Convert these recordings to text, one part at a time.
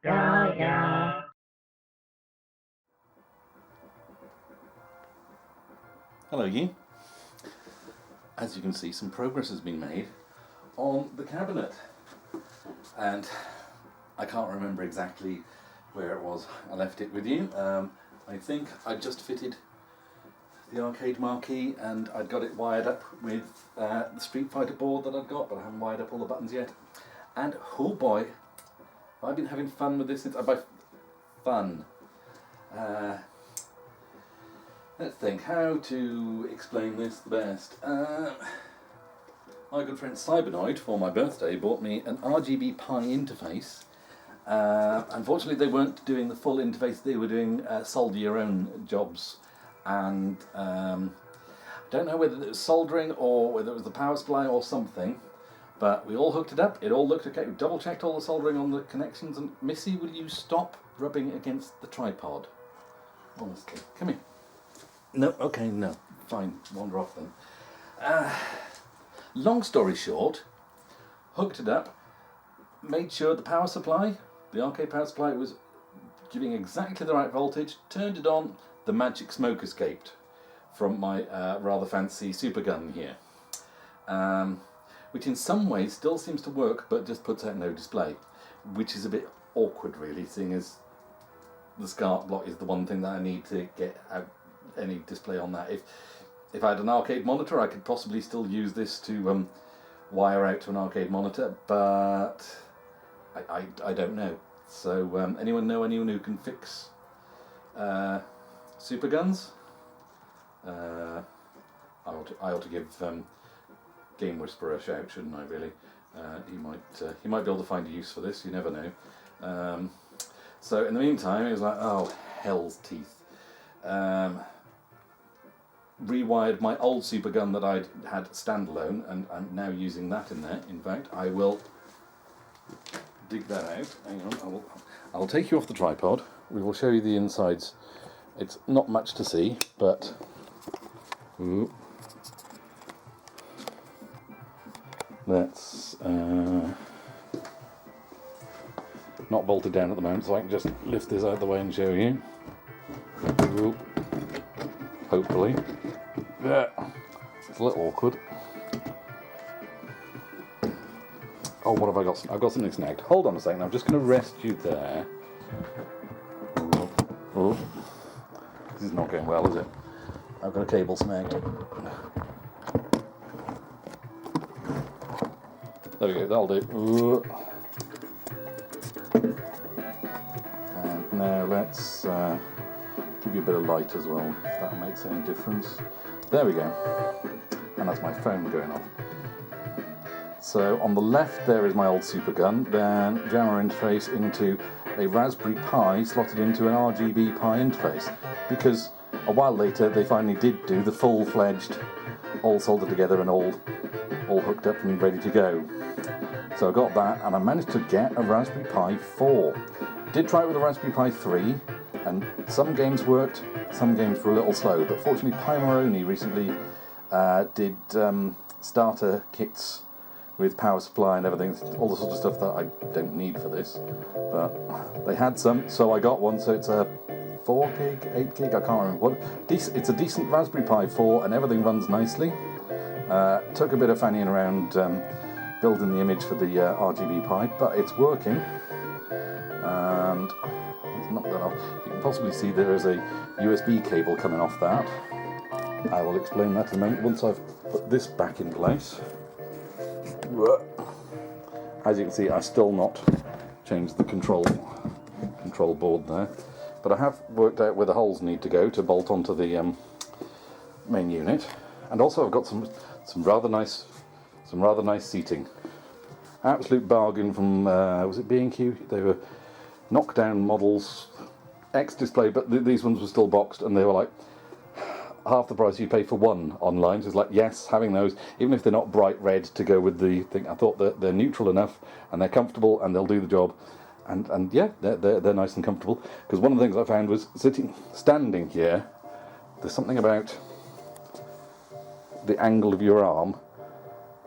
Yeah, yeah. Hello you. As you can see, some progress has been made on the cabinet, and I can't remember exactly where it was I left it with you. I think I just fitted the arcade marquee and I'd got it wired up with the Street Fighter board that I'd got, but I haven't wired up all the buttons yet. And oh boy, I've been having fun with this since by fun. Let's think how to explain this the best. My good friend Cybernoid, for my birthday, bought me an RGB-pi interface. Unfortunately, they weren't doing the full interface, they were doing solder your own jobs. And I don't know whether it was soldering or whether it was the power supply or something, but we all hooked it up, it all looked okay. We double checked all the soldering on the connections, and Missy, will you stop rubbing against the tripod? Honestly, come here. No, okay, no, fine, wander off then. Long story short, hooked it up, made sure the power supply, the arcade power supply, was giving exactly the right voltage, turned it on, the magic smoke escaped from my rather fancy supergun here, which in some ways still seems to work but just puts out no display, which is a bit awkward really, seeing as the SCART block is the one thing that I need to get out any display on that. If I had an arcade monitor, I could possibly still use this to wire out to an arcade monitor, but I don't know. So anyone who can fix superguns? I ought to give Game Whisperer a shout, shouldn't I? Really, he might be able to find a use for this. You never know. So in the meantime, it was like, oh hell's teeth. Rewired my old supergun that I'd had standalone, and I'm now using that in there. In fact, I will dig that out. Hang on, I'll take you off the tripod. We will show you the insides. It's not much to see, but that's not bolted down at the moment, so I can just lift this out of the way and show you. Hopefully. Yeah, it's a little awkward. Oh, what have I got? I've got something snagged. Hold on a second, I'm just going to rest you there. Oh, this is not going well, is it? I've got a cable snagged. There we go, that'll do. And now let's give you a bit of light as well, if that makes any difference. There we go. And that's my phone going off. So on the left there is my old supergun, then jammer interface into a Raspberry Pi slotted into an RGB-Pi interface, because a while later they finally did do the full-fledged, all soldered together and all hooked up and ready to go. So I got that, and I managed to get a Raspberry Pi 4. Did try it with a Raspberry Pi 3, and some games worked, some games were a little slow, but fortunately Pimoroni recently did starter kits with power supply and everything, all the sort of stuff that I don't need for this, but they had some, so I got one. So it's a 4 gig, 8 gig, I can't remember what. It's a decent Raspberry Pi 4 and everything runs nicely. Took a bit of fannying around building the image for the RGB-Pi, but it's working, and it's not that off. You can possibly see there is a USB cable coming off that. I will explain that in a moment once I've put this back in place. As you can see, I've still not changed the control board there, but I have worked out where the holes need to go to bolt onto the main unit, and also I've got some rather nice seating. Absolute bargain from was it B&Q? They were knockdown models, X-display, but these ones were still boxed, and they were like half the price you pay for one online. So it's like, yes, having those, even if they're not bright red to go with the thing, I thought that they're neutral enough and they're comfortable and they'll do the job, and yeah, they're nice and comfortable. Because one of the things I found was standing here, there's something about the angle of your arm,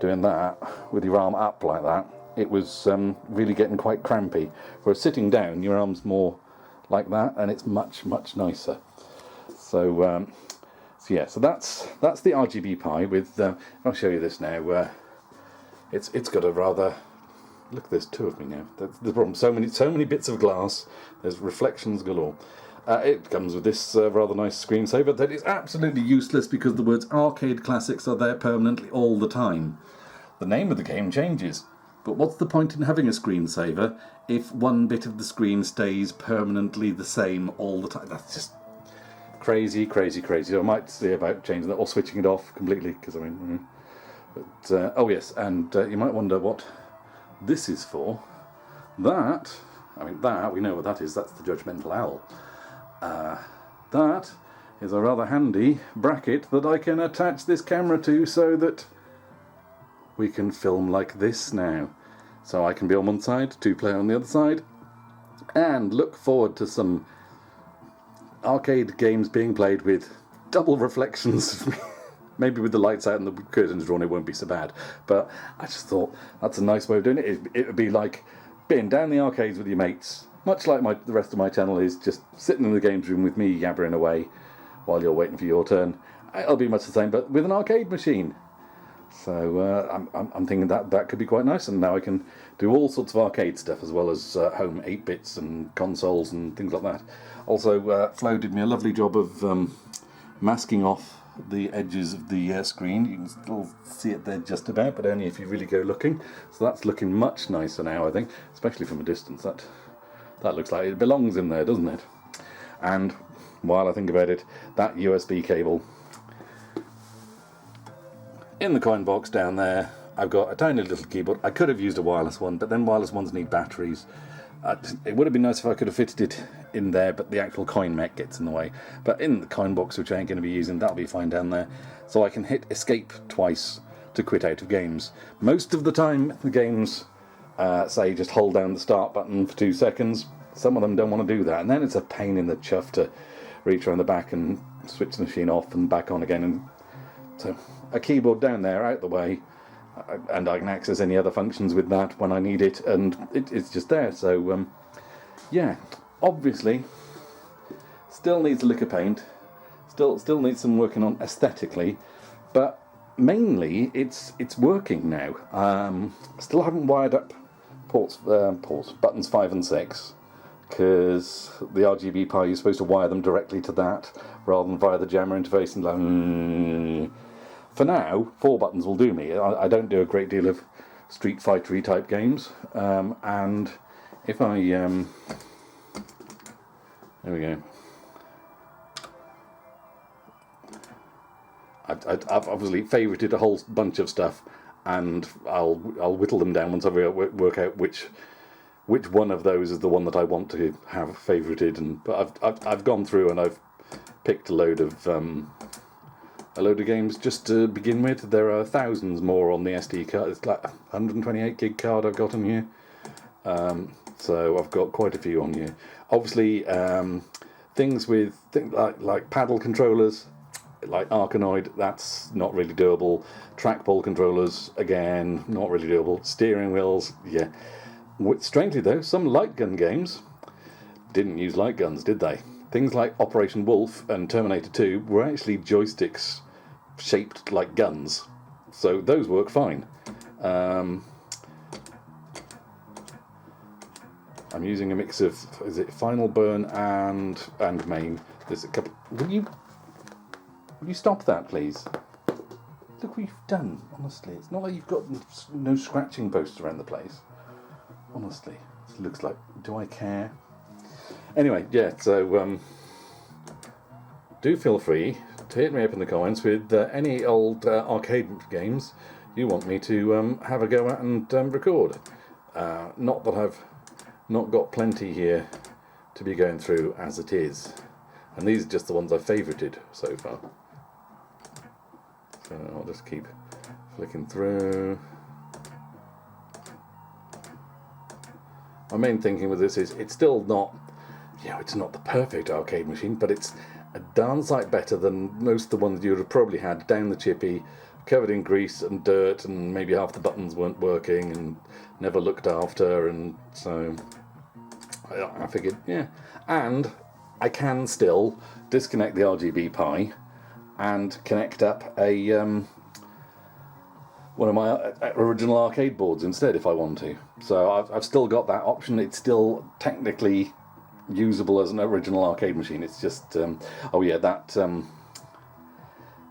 doing that with your arm up like that, it was really getting quite crampy. Whereas sitting down, your arm's more like that, and it's much, much nicer. So, so that's the RGB-pi with. I'll show you this now. It's got a rather. Look, there's two of me now. That's the problem. So many bits of glass. There's reflections galore. It comes with this rather nice screensaver that is absolutely useless because the words arcade classics are there permanently all the time. The name of the game changes, but what's the point in having a screensaver if one bit of the screen stays permanently the same all the time? That's just crazy, crazy, crazy. I might see about changing that or switching it off completely, because I mean, but oh yes, and you might wonder what this is for. That we know what that is. That's the Judgmental Owl. That is a rather handy bracket that I can attach this camera to so that we can film like this now. So I can be on one side, 2-player on the other side, and look forward to some arcade games being played with double reflections. Maybe with the lights out and the curtains drawn it won't be so bad. But I just thought that's a nice way of doing it. It would be like being down the arcades with your mates. Much like the rest of my channel is, just sitting in the games room with me yabbering away while you're waiting for your turn. It'll be much the same, but with an arcade machine. So I'm thinking that could be quite nice, and now I can do all sorts of arcade stuff as well as home 8-bits and consoles and things like that. Also, Flo did me a lovely job of masking off the edges of the screen. You can still see it there just about, but only if you really go looking. So that's looking much nicer now, I think, especially from a distance. That looks like it belongs in there, doesn't it? And while I think about it, that USB cable in the coin box down there, I've got a tiny little keyboard. I could have used a wireless one, but then wireless ones need batteries. It would have been nice if I could have fitted it in there, but the actual coin mech gets in the way. But in the coin box, which I ain't going to be using, that'll be fine down there. So I can hit escape twice to quit out of games. Most of the time, the games say just hold down the start button for 2 seconds. Some of them don't want to do that, and then it's a pain in the chuff to reach around the back and switch the machine off and back on again. And so a keyboard down there, out the way, and I can access any other functions with that when I need it, and it's just there. So yeah, obviously still needs a lick of paint, still needs some working on aesthetically, but mainly it's working now. Still haven't wired up buttons 5 and 6, because the RGB-Pi, you're supposed to wire them directly to that rather than via the jammer interface, and for now 4 buttons will do me. I don't do a great deal of Street Fighter-y type games, and if I there we go. I've obviously favorited a whole bunch of stuff, and I'll whittle them down once I work out which one of those is the one that I want to have favorited. But I've gone through and I've picked a load of games just to begin with. There are thousands more on the SD card. It's like 128 gig card I've got on here. So I've got quite a few on here. Obviously, things like paddle controllers, like Arkanoid, that's not really doable. Trackball controllers, again, not really doable. Steering wheels, yeah. Strangely though, some light gun games didn't use light guns, did they? Things like Operation Wolf and Terminator 2 were actually joysticks shaped like guns, so those work fine. I'm using a mix of, is it Final Burn and Main? There's a couple. Will you stop that, please? Look what you've done. Honestly, it's not like you've got no scratching posts around the place. Honestly, it looks like. Do I care? Anyway, yeah. So do feel free to hit me up in the comments with any old arcade games you want me to have a go at and record. Not that I've not got plenty here to be going through as it is, and these are just the ones I've favorited so far. So I'll just keep flicking through. My main thinking with this is it's still not, it's not the perfect arcade machine, but it's a darn sight better than most of the ones you would have probably had down the chippy, covered in grease and dirt, and maybe half the buttons weren't working and never looked after, and so I figured, yeah. And I can still disconnect the RGB-pi and connect up a one of my original arcade boards instead if I want to. So I've still got that option. It's still technically usable as an original arcade machine. It's just oh yeah, that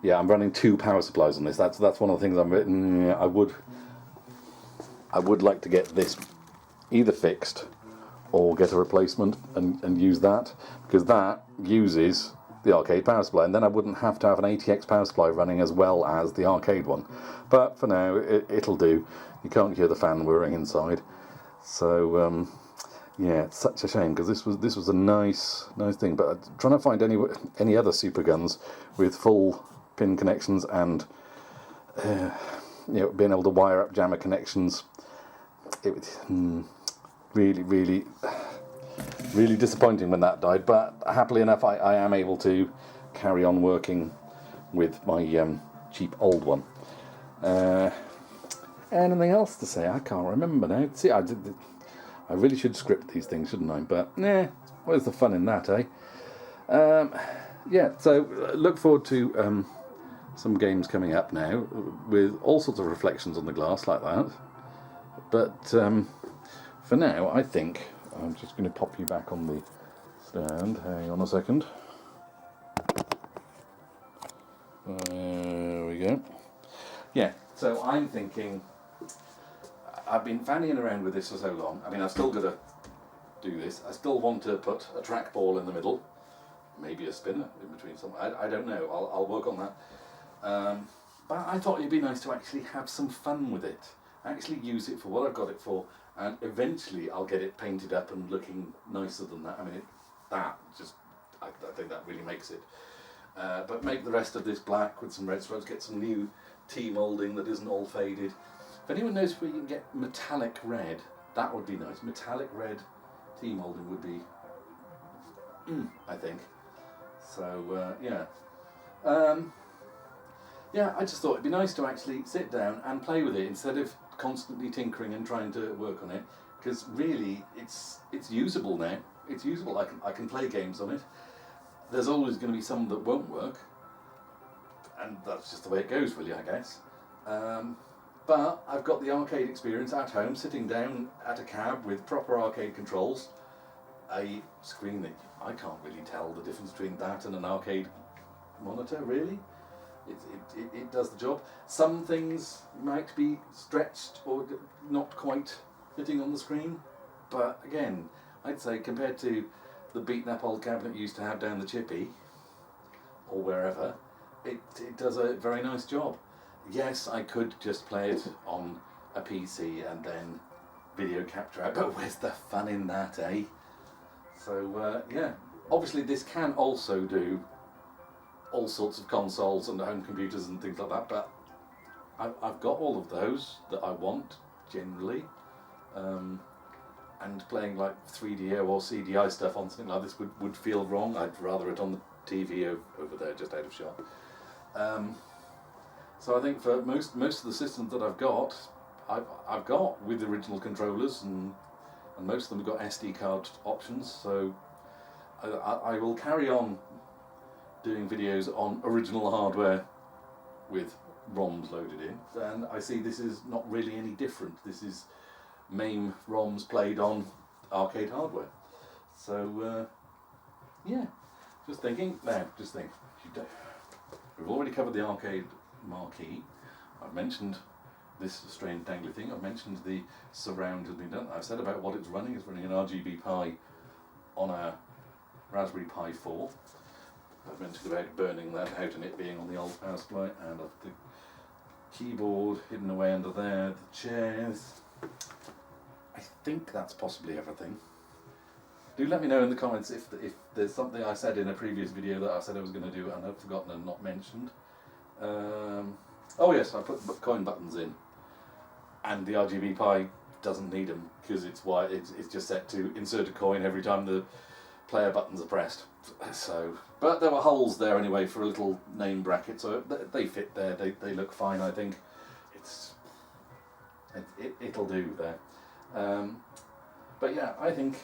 yeah, I'm running 2 power supplies on this. That's one of the things I would like to get this either fixed or get a replacement and use that, because that uses the arcade power supply, and then I wouldn't have to have an ATX power supply running as well as the arcade one. But for now, it'll do. You can't hear the fan whirring inside. So yeah, it's such a shame, because this was a nice thing. But trying to find any other superguns with full pin connections and you know, being able to wire up jammer connections, it really disappointing when that died. But happily enough, I am able to carry on working with my cheap old one. Anything else to say? I can't remember now. See, I really should script these things, shouldn't I? But where's the fun in that, eh? Yeah, so look forward to some games coming up now with all sorts of reflections on the glass like that. But for now, I think I'm just going to pop you back on the stand. Hang on a second. There we go. Yeah, so I'm thinking, I've been fannying around with this for so long. I mean, I've still got to do this. I still want to put a trackball in the middle, maybe a spinner in between some. I don't know. I'll work on that. But I thought it'd be nice to actually have some fun with it. Actually use it for what I've got it for, and eventually I'll get it painted up and looking nicer than that. I mean, I think that really makes it. But make the rest of this black with some red stripes, get some new T-moulding that isn't all faded. If anyone knows where you can get metallic red, that would be nice. Metallic red T-moulding would be, I think. So, yeah. Yeah, I just thought it'd be nice to actually sit down and play with it instead of constantly tinkering and trying to work on it, because really it's usable now. It's usable. I can play games on it. There's always going to be some that won't work, and that's just the way it goes, really, I guess. But I've got the arcade experience at home, sitting down at a cab with proper arcade controls, a screen that I can't really tell the difference between that and an arcade monitor, really. It does the job. Some things might be stretched or not quite fitting on the screen, but again, I'd say compared to the beaten up old cabinet you used to have down the chippy or wherever, it does a very nice job. Yes, I could just play it on a PC and then video capture it, but where's the fun in that, eh? So yeah, obviously this can also do all sorts of consoles and home computers and things like that, but I've got all of those that I want generally, and playing like 3DO or CDI stuff on something like this would feel wrong. I'd rather it on the TV over there, just out of shot. So I think for most of the systems that I've got with the original controllers, and most of them have got SD card options, so I will carry on doing videos on original hardware with ROMs loaded in, and I see this is not really any different. This is MAME ROMs played on arcade hardware. So yeah, just think, we've already covered the arcade marquee. I've mentioned this strange dangly thing. I've mentioned the surround has been done. I've said about what it's running. It's running an RGB-Pi on a Raspberry Pi 4. I've mentioned about burning that out and it being on the old power supply, and the keyboard hidden away under there, the chairs. I think that's possibly everything. Do let me know in the comments if there's something I said in a previous video that I said I was going to do and I've forgotten and not mentioned. Oh yes, I put coin buttons in, and the RGB-Pi doesn't need them because it's just set to insert a coin every time the player buttons are pressed. So But there were holes there anyway for a little name bracket, so they fit there. They look fine, I think. It'll do there. But yeah, I think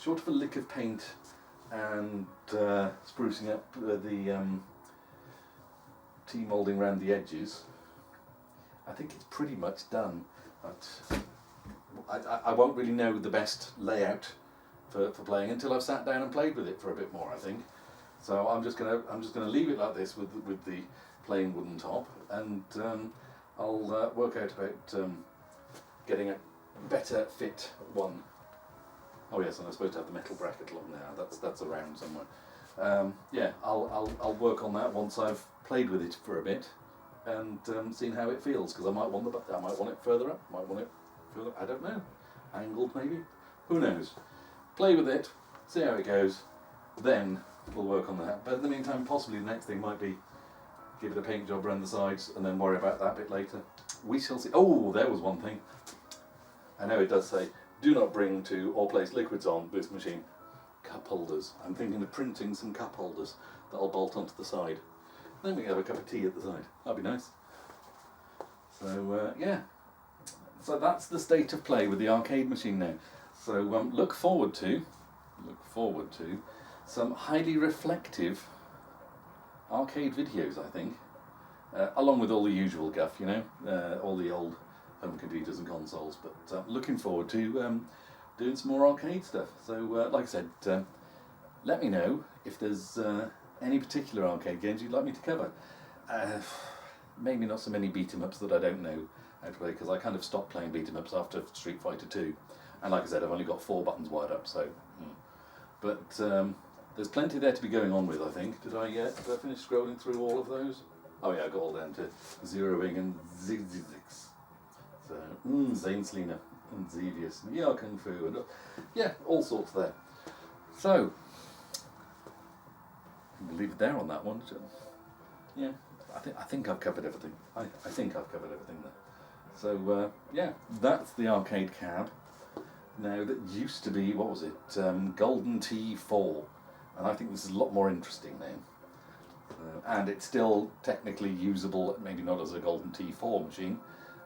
short of a lick of paint and sprucing up the T-moulding around the edges, I think it's pretty much done. But I won't really know the best layout for playing until I've sat down and played with it for a bit more, I think. So I'm just gonna leave it like this with the plain wooden top, and I'll work out about getting a better fit one. Oh yes, and I'm supposed to have the metal bracket along there. That's around somewhere. Yeah, I'll work on that once I've played with it for a bit and seen how it feels, because I might want it further up, might want it further, I don't know, angled maybe, who knows. Play with it, see how it goes, then we'll work on that. But in the meantime, possibly the next thing might be give it a paint job around the sides and then worry about that bit later. We shall see. Oh, there was one thing. I know it does say, do not bring to or place liquids on this machine. Cup holders. I'm thinking of printing some cup holders that I'll bolt onto the side. Then we can have a cup of tea at the side. That'd be nice. So yeah. So that's the state of play with the arcade machine now. So look forward to some highly reflective arcade videos, I think, along with all the usual guff, you know, all the old home computers and consoles. But looking forward to doing some more arcade stuff. So, like I said, let me know if there's any particular arcade games you'd like me to cover. Maybe not so many beat-em-ups that I don't know how to play, because I kind of stopped playing beat-em-ups after Street Fighter 2. And like I said, I've only got 4 buttons wired up, so... But there's plenty there to be going on with, I think. Did I finish scrolling through all of those? Oh yeah, I got all down to Zeroing and Zigzix. So, Zainslina and Xevious and Yeah Kung Fu and yeah, all sorts there. So, we'll leave it there on that one. Yeah, I think I've covered everything. I think I've covered everything there. So yeah, that's the arcade cab. Now that used to be, what was it, Golden T4, and I think this is a lot more interesting now. And it's still technically usable, maybe not as a Golden T4 machine,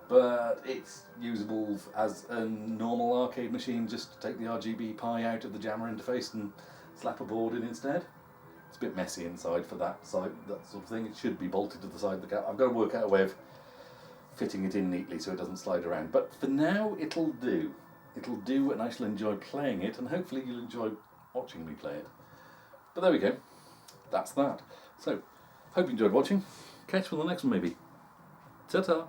but it's usable as a normal arcade machine. Just take the RGB-pi out of the jammer interface and slap a board in instead. It's a bit messy inside for that sort of thing. It should be bolted to the side of the cab. I've got to work out a way of fitting it in neatly so it doesn't slide around. But for now, it'll do. It'll do, and I shall enjoy playing it, and hopefully you'll enjoy watching me play it. But there we go. That's that. So, hope you enjoyed watching. Catch you on the next one, maybe. Ta-ta!